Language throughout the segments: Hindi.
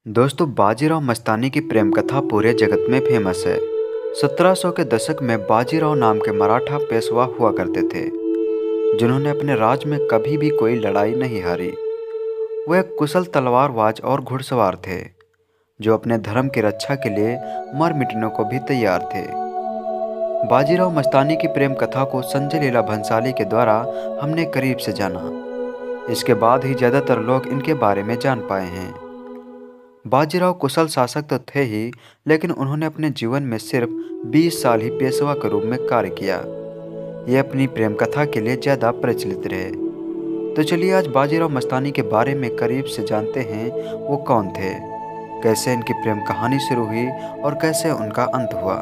दोस्तों, बाजीराव मस्तानी की प्रेम कथा पूरे जगत में फेमस है। 1700 के दशक में बाजीराव नाम के मराठा पेशवा हुआ करते थे, जिन्होंने अपने राज में कभी भी कोई लड़ाई नहीं हारी। वो एक कुशल तलवारबाज और घुड़सवार थे, जो अपने धर्म की रक्षा के लिए मर मिटने को भी तैयार थे। बाजीराव मस्तानी की प्रेम कथा को संजय लीला भंसाली के द्वारा हमने करीब से जाना। इसके बाद ही ज़्यादातर लोग इनके बारे में जान पाए हैं। बाजीराव कुशल शासक तो थे ही, लेकिन उन्होंने अपने जीवन में सिर्फ 20 साल ही पेशवा के रूप में कार्य किया। ये अपनी प्रेम कथा के लिए ज़्यादा प्रचलित रहे। तो चलिए आज बाजीराव मस्तानी के बारे में करीब से जानते हैं। वो कौन थे, कैसे इनकी प्रेम कहानी शुरू हुई और कैसे उनका अंत हुआ।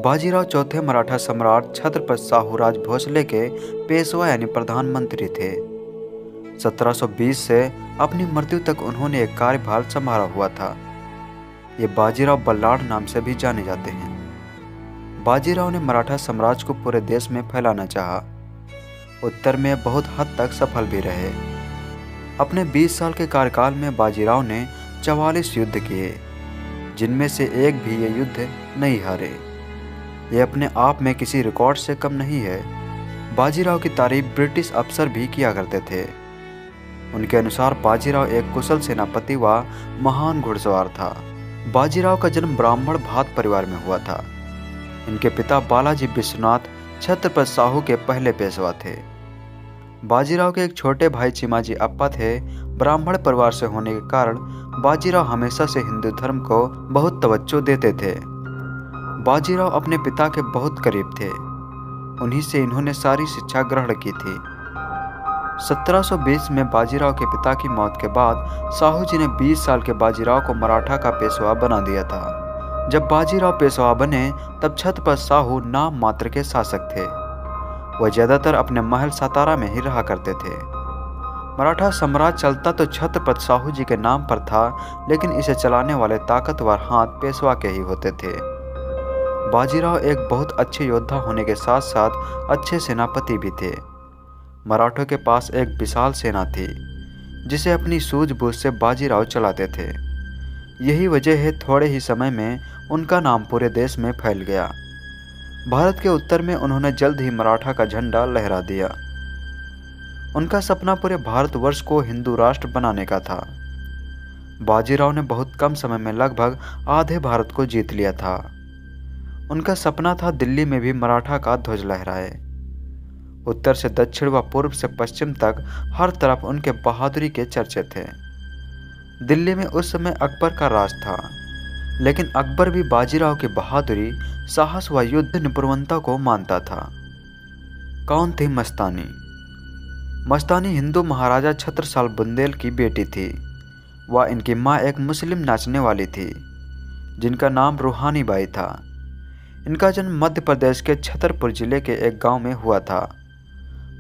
बाजीराव चौथे मराठा सम्राट छत्रपति शाहूराज भोसले के पेशवा यानी प्रधानमंत्री थे। 1720 से अपनी मृत्यु तक उन्होंने एक कार्यभार संभाला हुआ था। ये बाजीराव बल्लाढ़ नाम से भी जाने जाते हैं। बाजीराव ने मराठा साम्राज्य को पूरे देश में फैलाना चाहा। उत्तर में बहुत हद तक सफल भी रहे। अपने 20 साल के कार्यकाल में बाजीराव ने 44 युद्ध किए, जिनमें से एक भी ये युद्ध नहीं हारे। ये अपने आप में किसी रिकॉर्ड से कम नहीं है। बाजीराव की तारीफ ब्रिटिश अफसर भी किया करते थे। उनके अनुसार बाजीराव एक कुशल सेनापति व महान घुड़सवार था। बाजीराव का जन्म ब्राह्मण भात परिवार में हुआ था। इनके पिता बालाजी विश्वनाथ छत्रपति साहू के पहले पेशवा थे। बाजीराव के एक छोटे भाई चिमाजी अप्पा थे। ब्राह्मण परिवार से होने के कारण बाजीराव हमेशा से हिंदू धर्म को बहुत तवज्जो देते थे। बाजीराव अपने पिता के बहुत करीब थे। उन्हीं से इन्होंने सारी शिक्षा ग्रहण की थी। 1720 में बाजीराव के पिता की मौत के बाद साहू जी ने 20 साल के बाजीराव को मराठा का पेशवा बना दिया था। जब बाजीराव पेशवा बने तब छत्रपति साहू नाम मात्र के शासक थे। वह ज्यादातर अपने महल सातारा में ही रहा करते थे। मराठा साम्राज्य चलता तो छत्रपति साहू जी के नाम पर था, लेकिन इसे चलाने वाले ताकतवर हाथ पेशवा के ही होते थे। बाजीराव एक बहुत अच्छे योद्धा होने के साथ साथ अच्छे सेनापति भी थे। मराठों के पास एक विशाल सेना थी, जिसे अपनी सूझबूझ से बाजीराव चलाते थे। यही वजह है थोड़े ही समय में उनका नाम पूरे देश में फैल गया। भारत के उत्तर में उन्होंने जल्द ही मराठा का झंडा लहरा दिया। उनका सपना पूरे भारतवर्ष को हिंदू राष्ट्र बनाने का था। बाजीराव ने बहुत कम समय में लगभग आधे भारत को जीत लिया था। उनका सपना था दिल्ली में भी मराठा का ध्वज लहराए। उत्तर से दक्षिण व पूर्व से पश्चिम तक हर तरफ उनके बहादुरी के चर्चे थे। दिल्ली में उस समय अकबर का राज था, लेकिन अकबर भी बाजीराव की बहादुरी, साहस व युद्ध निपुणता को मानता था। कौन थी मस्तानी? मस्तानी हिंदू महाराजा छत्रसाल बुंदेल की बेटी थी। वह इनकी माँ एक मुस्लिम नाचने वाली थी, जिनका नाम रूहानी बाई था। इनका जन्म मध्य प्रदेश के छतरपुर जिले के एक गांव में हुआ था।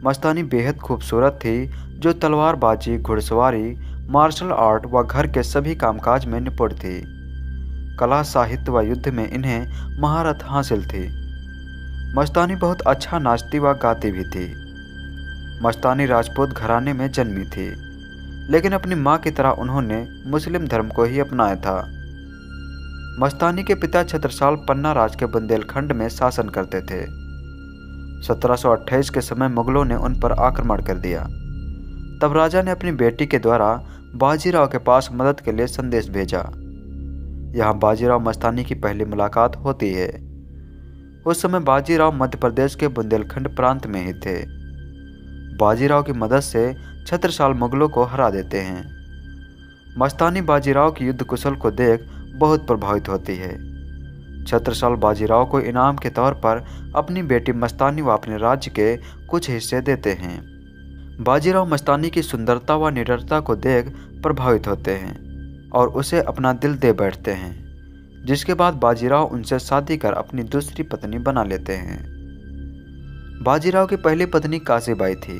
मस्तानी बेहद खूबसूरत थी, जो तलवारबाजी, घुड़सवारी, मार्शल आर्ट व घर के सभी कामकाज में निपुण थी। कला, साहित्य व युद्ध में इन्हें महारत हासिल थी। मस्तानी बहुत अच्छा नाचती व गाती भी थी। मस्तानी राजपूत घराने में जन्मी थी, लेकिन अपनी माँ की तरह उन्होंने मुस्लिम धर्म को ही अपनाया था। मस्तानी के पिता छत्रसाल पन्ना राज के बुंदेलखंड में शासन करते थे। 1728 के समय मुगलों ने उन पर आक्रमण कर दिया। तब राजा ने अपनी बेटी के द्वारा बाजीराव के पास मदद के लिए संदेश भेजा। यहाँ बाजीराव मस्तानी की पहली मुलाकात होती है। उस समय बाजीराव मध्य प्रदेश के बुंदेलखंड प्रांत में ही थे। बाजीराव की मदद से छत्रसाल मुगलों को हरा देते हैं। मस्तानी बाजीराव की युद्ध कुशल को देख बहुत प्रभावित होती है। छत्रसाल बाजीराव को इनाम के तौर पर अपनी बेटी मस्तानी व अपने राज्य के कुछ हिस्से देते हैं। बाजीराव मस्तानी की सुंदरता व निडरता को देख प्रभावित होते हैं और उसे अपना दिल दे बैठते हैं, जिसके बाद बाजीराव उनसे शादी कर अपनी दूसरी पत्नी बना लेते हैं। बाजीराव की पहली पत्नी काशीबाई थी,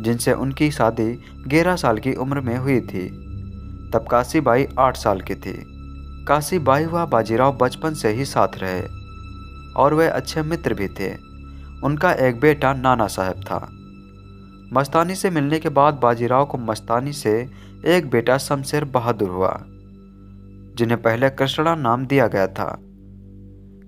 जिनसे उनकी शादी 11 साल की उम्र में हुई थी। तब काशीबाई 8 साल की थी। काशीबाई व बाजीराव बचपन से ही साथ रहे और वे अच्छे मित्र भी थे। उनका एक बेटा नाना साहब था। मस्तानी से मिलने के बाद बाजीराव को मस्तानी से एक बेटा शमशेर बहादुर हुआ। जिन्हें पहले कृष्णा नाम दिया गया था,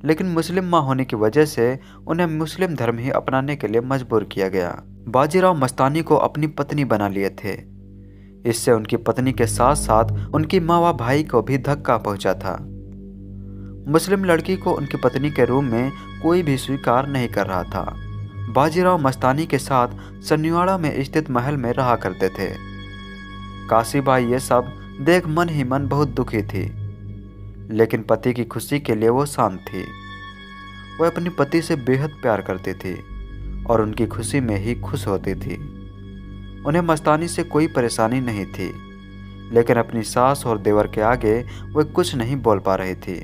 लेकिन मुस्लिम मां होने की वजह से उन्हें मुस्लिम धर्म ही अपनाने के लिए मजबूर किया गया। बाजीराव मस्तानी को अपनी पत्नी बना लिए थे। इससे उनकी पत्नी के साथ साथ उनकी माँ व भाई को भी धक्का पहुंचा था। मुस्लिम लड़की को उनकी पत्नी के रूम में कोई भी स्वीकार नहीं कर रहा था। बाजीराव मस्तानी के साथ सन्निवाड़ा में स्थित महल में रहा करते थे। काशीबाई ये सब देख मन ही मन बहुत दुखी थी, लेकिन पति की खुशी के लिए वो शांत थी। वह अपनी पति से बेहद प्यार करती थी और उनकी खुशी में ही खुश होती थी। उन्हें मस्तानी से कोई परेशानी नहीं थी, लेकिन अपनी सास और देवर के आगे वह कुछ नहीं बोल पा रही थी।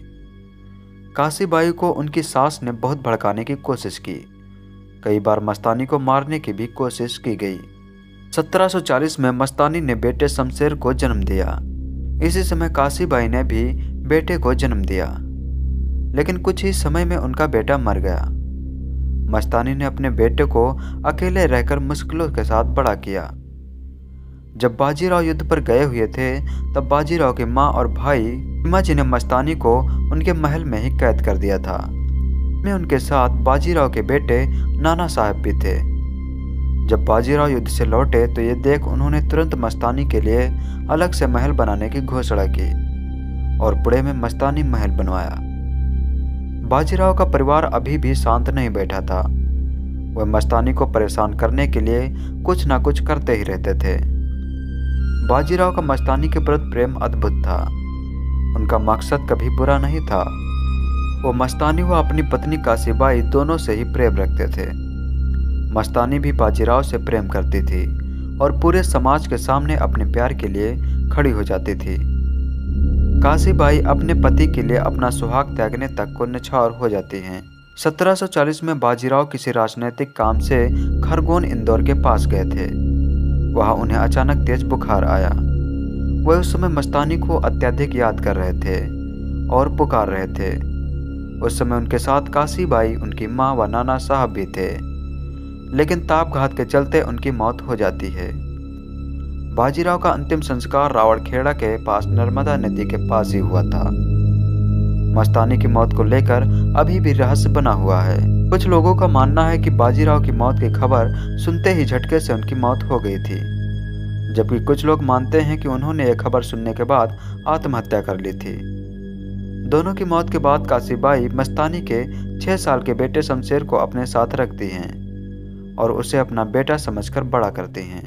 काशीबाई को उनकी सास ने बहुत भड़काने की कोशिश की। कई बार मस्तानी को मारने की भी कोशिश की गई। 1740 में मस्तानी ने बेटे शमशेर को जन्म दिया। इसी समय काशीबाई ने भी बेटे को जन्म दिया, लेकिन कुछ ही समय में उनका बेटा मर गया। मस्तानी ने अपने बेटे को अकेले रहकर मुश्किलों के साथ बड़ा किया। जब बाजीराव युद्ध पर गए हुए थे, तब बाजीराव की माँ और भाई भीमाजी ने मस्तानी को उनके महल में ही कैद कर दिया था। में उनके साथ बाजीराव के बेटे नाना साहब भी थे। जब बाजीराव युद्ध से लौटे तो ये देख उन्होंने तुरंत मस्तानी के लिए अलग से महल बनाने की घोषणा की और पुणे में मस्तानी महल बनवाया। बाजीराव का परिवार अभी भी शांत नहीं बैठा था। वह मस्तानी को परेशान करने के लिए कुछ ना कुछ करते ही रहते थे। बाजीराव का मस्तानी के प्रति प्रेम अद्भुत था। उनका मकसद कभी बुरा नहीं था। वो मस्तानी व अपनी पत्नी काशीबाई दोनों से ही प्रेम रखते थे। मस्तानी भी बाजीराव से प्रेम करती थी और पूरे समाज के सामने अपने प्यार के लिए खड़ी हो जाती थी। काशीबाई अपने पति के लिए अपना सुहाग त्यागने तक को निछावर हो जाती हैं। 1740 में बाजीराव किसी राजनीतिक काम से खरगोन इंदौर के पास गए थे। वहां उन्हें अचानक तेज बुखार आया। वह उस समय मस्तानी को अत्यधिक याद कर रहे थे और पुकार रहे थे। उस समय उनके साथ काशीबाई, उनकी माँ व नाना साहब भी थे, लेकिन तापघात के चलते उनकी मौत हो जाती है। बाजीराव का अंतिम संस्कार रावड़खेड़ा के पास नर्मदा नदी के पास ही हुआ था। मस्तानी की मौत को लेकर अभी भी रहस्य बना हुआ है। कुछ लोगों का मानना है कि बाजीराव की मौत की खबर सुनते ही झटके से उनकी मौत हो गई थी, जबकि कुछ लोग मानते हैं कि उन्होंने यह खबर सुनने के बाद आत्महत्या कर ली थी। दोनों की मौत के बाद काशीबाई मस्तानी के 6 साल के बेटे शमशेर को अपने साथ रखती हैं और उसे अपना बेटा समझकर बड़ा करती हैं।